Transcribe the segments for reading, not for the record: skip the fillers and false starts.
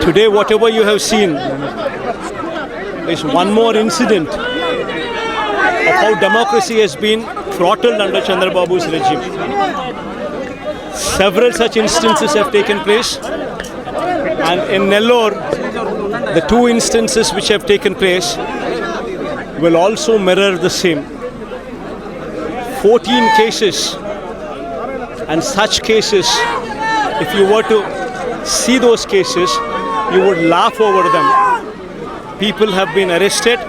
Today, whatever you have seen is one more incident of how democracy has been throttled under Chandrababu's regime. Several such instances have taken place, and in Nellore, the two instances which have taken place will also mirror the same. 14 cases, and such cases, if you were to see those cases, you would laugh over them. People have been arrested,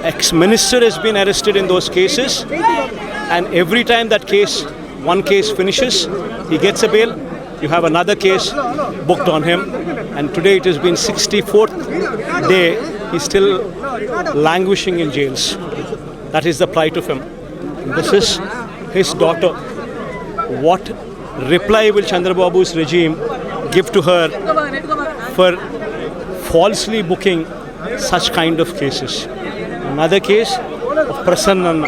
ex-minister has been arrested in those cases, and every time that case, one case finishes, he gets a bail, you have another case booked on him, and today it has been 64th day, he's still languishing in jails. That is the plight of him. This is his daughter. What reply will Chandrababu's regime give to her for falsely booking such kind of cases? Another case of Prasanna.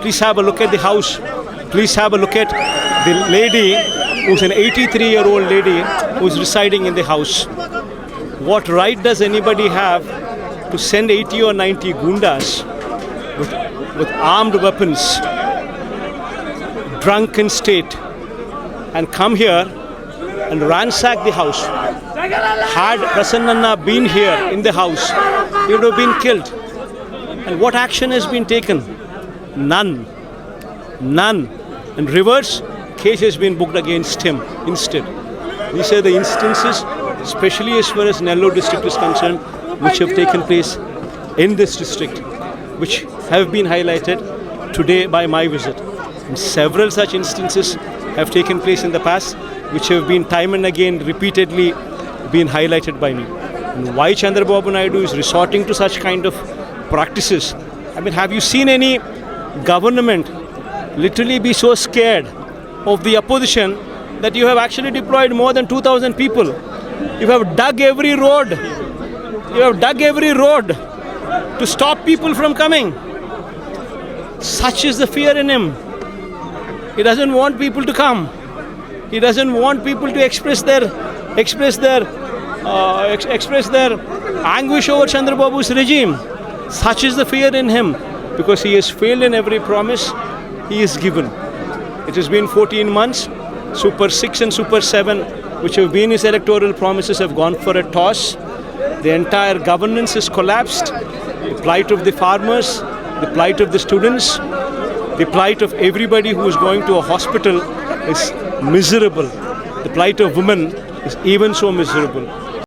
Please have a look at the house. Please have a look at the lady who's an 83-year-old lady who's residing in the house. What right does anybody have to send 80 or 90 gundas with armed weapons, drunken state, and come here and ransack the house? Had Prasanna been here in the house, he would have been killed. And what action has been taken? None. None. In reverse, case has been booked against him instead. These are the instances, especially as far as Nellore district is concerned, which have taken place in this district, which have been highlighted today by my visit. And several such instances have taken place in the past, which have been time and again repeatedly been highlighted by me. And why Chandrababu Naidu is resorting to such kind of practices? I mean, have you seen any government literally be so scared of the opposition that you have actually deployed more than 2,000 people? You have dug every road. You have dug every road to stop people from coming. Such is the fear in him. He doesn't want people to come. He doesn't want people to express their anguish over Chandrababu's regime. Such is the fear in him, because he has failed in every promise he is given. It has been 14 months. Super 6 and Super 7, which have been his electoral promises, have gone for a toss. The entire governance has collapsed. The plight of the farmers, the plight of the students, the plight of everybody who is going to a hospital is miserable. The plight of women is even so miserable.